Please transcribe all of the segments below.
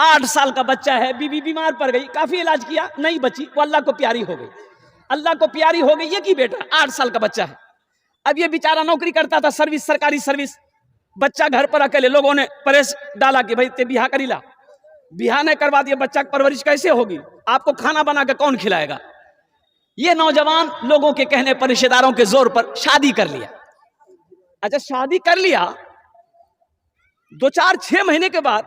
8 साल का बच्चा है, बीवी बीमार पड़ गई, काफी इलाज किया, नहीं बची, वो अल्लाह को प्यारी हो गई। अल्लाह को प्यारी हो गई, ये की बेटा 8 साल का बच्चा है। अब ये बेचारा नौकरी करता था, सर्विस, सरकारी सर्विस, बच्चा घर पर अकेले, लोगों ने प्रेस डाला कि भाई ते बिहा करी ला। बिहा नहीं करवा दिया, बच्चा की परवरिश कैसे होगी, आपको खाना बना के कौन खिलाएगा। ये नौजवान लोगों के कहने पर, रिश्तेदारों के जोर पर शादी कर लिया। अच्छा, शादी कर लिया, 2-4-6 महीने के बाद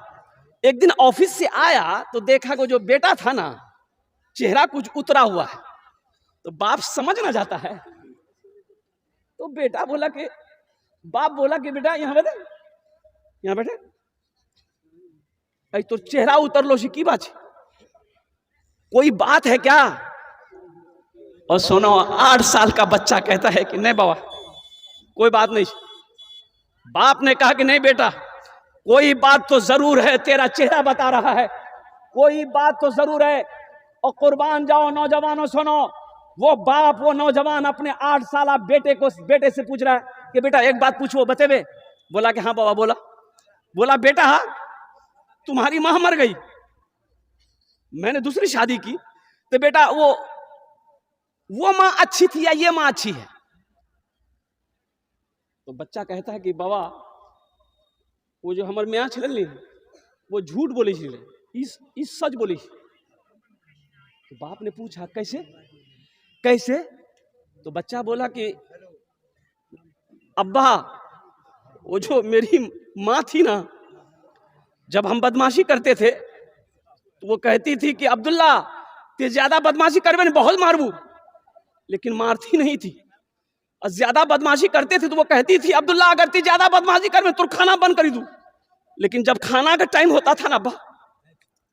एक दिन ऑफिस से आया तो देखा कि जो बेटा था ना, चेहरा कुछ उतरा हुआ है। तो बाप समझ ना जाता है, तो बेटा बोला कि, बाप बोला कि बेटा यहाँ बैठे, यहाँ बैठे, तो चेहरा उतरलो सी की बात है, कोई बात है क्या। और सुनो, 8 साल का बच्चा कहता है कि नहीं बाबा कोई बात नहीं। बाप ने कहा कि नहीं बेटा, कोई बात तो जरूर है, तेरा चेहरा बता रहा है, कोई बात तो जरूर है। और कुर्बान जाओ नौजवानों, सुनो, वो बाप, वो नौजवान अपने 8 साल बेटे से पूछ रहा है कि बेटा एक बात पूछो, बतेबे। बोला कि हाँ बाबा। बोला बेटा तुम्हारी मां मर गई, मैंने दूसरी शादी की, तो बेटा वो मां अच्छी थी या ये मां अच्छी है। तो बच्चा कहता है कि बाबा वो जो हमारे मियाँ छिड़ल नहीं, वो झूठ बोली छिड़े, इस सच बोली। तो बाप ने पूछा कैसे कैसे। तो बच्चा बोला कि अब्बा वो जो मेरी माँ थी ना, जब हम बदमाशी करते थे तो वो कहती थी कि अब्दुल्ला ते ज्यादा बदमाशी करवे बहुत मारबू, लेकिन मारती नहीं थी। और ज्यादा बदमाशी करते थे तो वो कहती थी अब्दुल्ला अगर ते ज्यादा बदमाशी करवे तो खाना बंद कर दूं। लेकिन जब खाना का टाइम होता था ना अब्बा,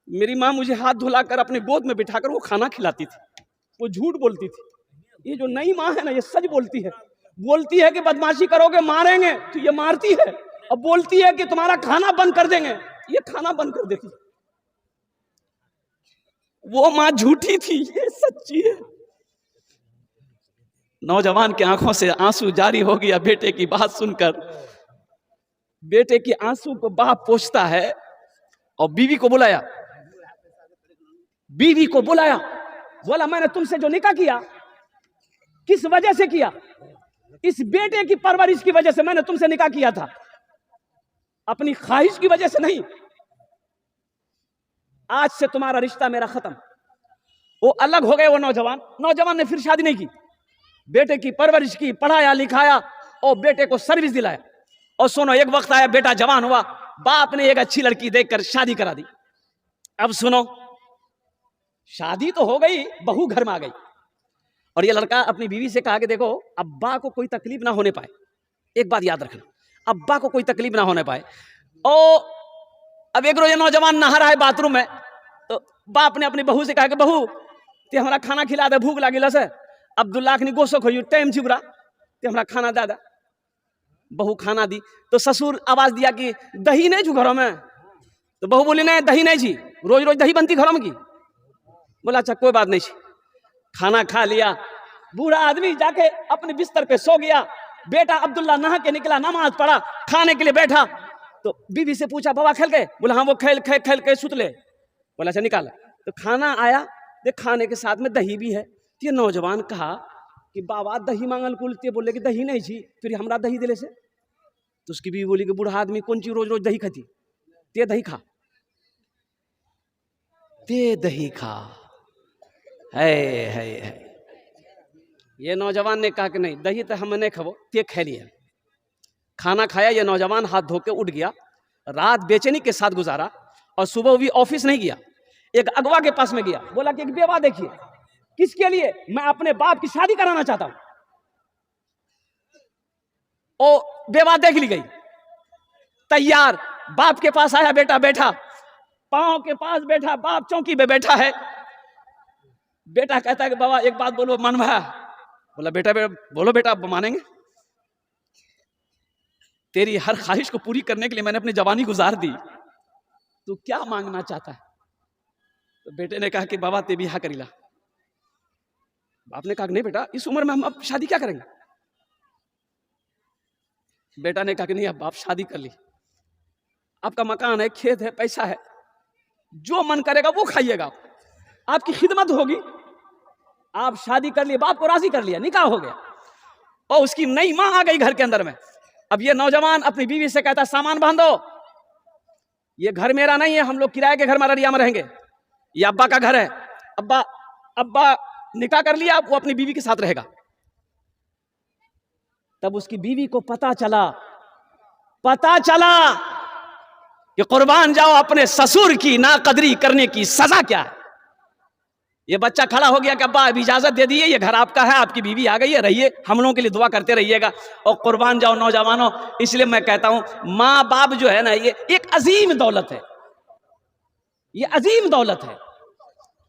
मेरी माँ मुझे हाथ धुलाकर अपने गोद में बिठाकर वो खाना खिलाती थी। वो झूठ बोलती थी। ये जो नई माँ है ना, ये सच बोलती है। बोलती है कि बदमाशी करोगे मारेंगे, तो ये मारती है। और बोलती है कि तुम्हारा खाना बंद कर देंगे, ये खाना बंद कर देती। वो माँ झूठी थी, ये सच्ची है। नौजवान की आंखों से आंसू जारी हो गया बेटे की बात सुनकर। बेटे की आंसू को बाप पोंछता है और बीवी को बुलाया। बोला मैंने तुमसे जो निकाह किया किस वजह से किया, इस बेटे की परवरिश की वजह से मैंने तुमसे निकाह किया था, अपनी ख्वाहिश की वजह से नहीं। आज से तुम्हारा रिश्ता मेरा खत्म। वो अलग हो गए। वो नौजवान ने फिर शादी नहीं की, बेटे की परवरिश की, पढ़ाया लिखाया और बेटे को सर्विस दिलाया। और सुनो, एक वक्त आया बेटा जवान हुआ, बाप ने एक अच्छी लड़की देखकर शादी करा दी। अब सुनो, शादी तो हो गई, बहू घर में आ गई और ये लड़का अपनी बीवी से कहा कि देखो अब्बा को कोई तकलीफ ना होने पाए, एक बात याद रखना, अब्बा को कोई तकलीफ ना होने पाए। और अब एक रोज नौजवान नहा रहा है बाथरूम में, तो बाप ने अपनी बहू से कहा कि बहू ते हमारा खाना खिला दे, भूख लगी लस। अब्दुल्ला ने गोसो खोई टाइम चुगरा ते हमारा खाना दादा। बहू खाना दी तो ससुर आवाज दिया कि दही नहीं छू घरों में। तो बहू बोली नहीं दही नहीं छी, रोज रोज दही बनती घरों में की। बोला अच्छा कोई बात नहीं छी। खाना खा लिया, बूढ़ा आदमी जाके अपने बिस्तर पे सो गया। बेटा अब्दुल्ला नहा के निकला, नमाज पढ़ा, खाने के लिए बैठा तो बीवी से पूछा बाबा खेल गए। बोला हाँ वो खेल के सुत ले। बोला अच्छा निकाला। तो खाना आया, देख खाने के साथ में दही भी है। ये नौजवान कहा कि बाबा दही मांगल कुलते, बोले कि दही नहीं छी, फिर हमरा दही दिले से। तो उसकी बीवी बोली कि बूढ़ा आदमी कौन चीज रोज रोज दही खाती, ते दही खा, ते दही खा। है ये नौजवान ने कहा कि नहीं दही तो हम नहीं खाबो, ते खा लिया। खाना खाया, ये नौजवान हाथ धो के उठ गया। रात बेचैनी के साथ गुजारा और सुबह भी ऑफिस नहीं गया, एक अगवा के पास में गया। बोला कि एक बेवा देखिए, किसके लिए, मैं अपने बाप की शादी कराना चाहता हूं। ओ बेवा देख ली गई, तैयार, बाप के पास आया। बेटा बैठा, पांव के पास बैठा, बाप चौकी पे बैठा है। बेटा कहता है कि बाबा एक बात बोलो, मन भा। बोला बेटा बोलो बेटा, मानेंगे। तेरी हर ख्वाहिश को पूरी करने के लिए मैंने अपनी जवानी गुजार दी, तू क्या मांगना चाहता है। तो बेटे ने कहा कि बाबा ते बिहा करीला। बाप ने कहा नहीं बेटा इस उम्र में हम अब शादी क्या करेंगे। बेटा ने कहा कि नहीं अब आप शादी कर ली, आपका मकान है, खेत है, पैसा है, जो मन करेगा वो खाइएगा, आपकी खिदमत होगी। आप शादी कर लिए, बाप को राजी कर लिया, निकाह हो गया, और उसकी नई माँ आ गई घर के अंदर में। अब ये नौजवान अपनी बीवी से कहता, सामान बांधो, ये घर मेरा नहीं है, हम लोग किराए के घर में अररिया में रहेंगे, ये अब्बा का घर है। अब्बा निकाह कर लिया, वो अपनी बीवी के साथ रहेगा। तब उसकी बीवी को पता चला कि कुर्बान जाओ अपने ससुर की नाकदरी करने की सजा क्या है। ये बच्चा खड़ा हो गया कि अब्बा अब इजाजत दे दिए, ये घर आपका है, आपकी बीवी आ गई है, रहिए, हम लोगों के लिए दुआ करते रहिएगा। और कुर्बान जाओ नौजवानों, इसलिए मैं कहता हूं माँ बाप जो है ना, ये एक अजीम दौलत है, ये अजीम दौलत है।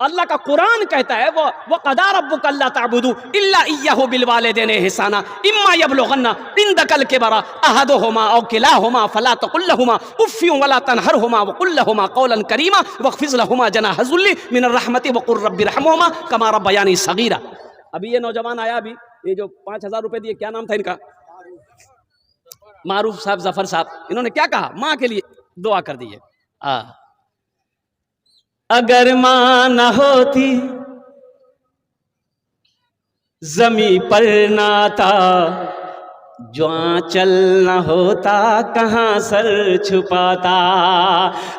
अल्लाह का कुरान कहता है वो क़दा रब्बुक अल्ला ताबुदू इल्ला इय्याहु बिल वालिदैनि इहसाना इम्मा यबलुगन्ना इंदकल किबरा अहदुहुमा औ किलाहुमा फला तकुल लहुमा उफ़्फिन वला तनहरहुमा वक़ुल लहुमा क़ौलन करीमा वख़्फ़िज़ लहुमा जनाह ज़ुल्लि मिनर रहमति वक़ुल रब्बि रहमुहुमा कमा रब्बयानी सग़ीरा। अभी ये नौजवान आया, अभी ये जो 5,000 रुपए दिए, क्या नाम था इनका? मारूफ साहब, जफर साहब। इन्होंने क्या कहा? माँ के लिए दुआ कर दी है। अगर माँ न होती जमी पर नाता, जो आंचल न होता कहाँ सर छुपाता।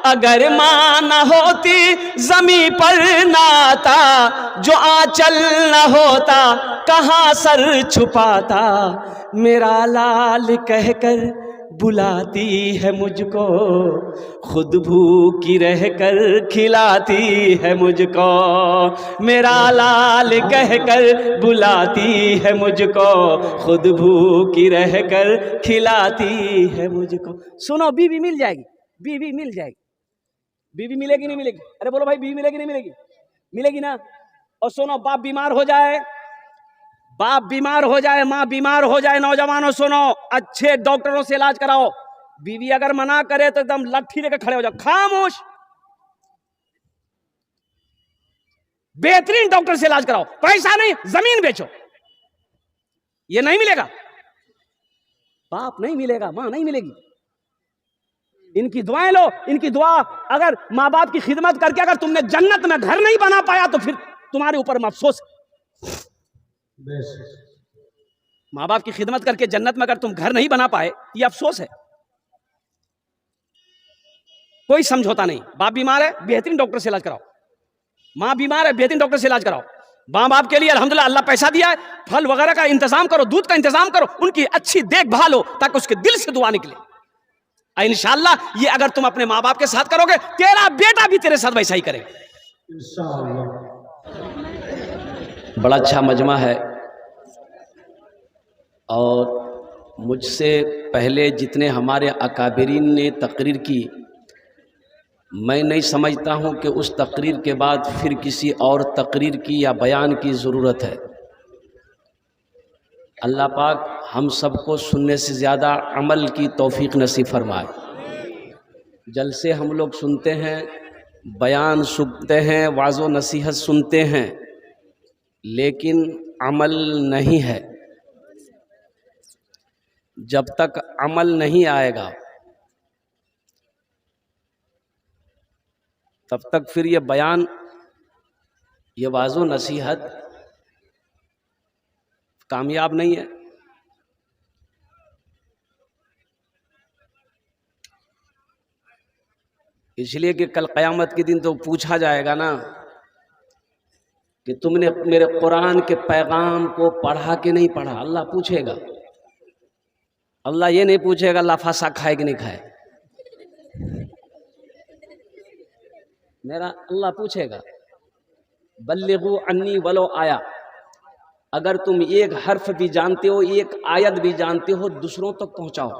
अगर माँ न होती जमी पर नाता, जो आंचल न होता कहाँ सर छुपाता। मेरा लाल कहकर बुलाती है मुझको, खुद भूखी रहकर खिलाती है मुझको। मेरा लाल कहकर बुलाती है मुझको, खुद भूखी रहकर खिलाती है मुझको। सुनो, बीवी मिल जाएगी, बीवी मिल जाएगी। बीवी मिलेगी नहीं मिलेगी? अरे बोलो भाई, बीवी मिलेगी नहीं मिलेगी? मिलेगी ना। और सुनो, बाप बीमार हो जाए, माँ बीमार हो जाए, नौजवानों सुनो, अच्छे डॉक्टरों से इलाज कराओ। बीवी अगर मना करे तो एकदम लाठी लेकर खड़े हो जाओ, खामोश। बेहतरीन डॉक्टर से इलाज कराओ, पैसा नहीं, जमीन बेचो। ये नहीं मिलेगा, बाप नहीं मिलेगा, माँ नहीं मिलेगी। इनकी दुआएं लो, इनकी दुआ। अगर माँ बाप की खिदमत करके अगर तुमने जन्नत में घर नहीं बना पाया तो फिर तुम्हारे ऊपर अफसोस। माँ बाप की खिदमत करके जन्नत में अगर तुम घर नहीं बना पाए, ये अफसोस है। कोई समझौता नहीं। बाप बीमार है, बेहतरीन डॉक्टर से इलाज कराओ। माँ बीमार है, बेहतरीन डॉक्टर से इलाज कराओ। माँ बाप के लिए अल्हम्दुलिल्लाह अल्लाह पैसा दिया है, फल वगैरह का इंतजाम करो, दूध का इंतजाम करो, उनकी अच्छी देखभाल हो ताकि उसके दिल से दुआ निकले। इंशाअल्लाह ये अगर तुम अपने माँ बाप के साथ करोगे, तेरा बेटा भी तेरे साथ वैसा ही करेगा इंशाअल्लाह। बड़ा अच्छा मजमा है, और मुझसे पहले जितने हमारे अकाबिरीन ने तकरीर की, मैं नहीं समझता हूँ कि उस तकरीर के बाद फिर किसी और तकरीर की या बयान की ज़रूरत है। अल्लाह पाक हम सबको सुनने से ज़्यादा अमल की तौफीक नसीब फरमाए। जलसे हम लोग सुनते हैं, बयान सुनते हैं, वाज़ो नसीहत सुनते हैं, लेकिन अमल नहीं है। जब तक अमल नहीं आएगा तब तक फिर ये बयान, ये वाज़ो नसीहत कामयाब नहीं है। इसलिए कि कल क़यामत के दिन तो पूछा जाएगा ना कि तुमने मेरे कुरान के पैगाम को पढ़ा कि नहीं पढ़ा। अल्लाह पूछेगा। अल्लाह ये नहीं पूछेगा लफासा खाए कि नहीं खाए, मेरा अल्लाह पूछेगा बल्लिगु अन्नी वलो आया। अगर तुम एक हर्फ भी जानते हो, एक आयत भी जानते हो, दूसरों तक पहुंचाओ।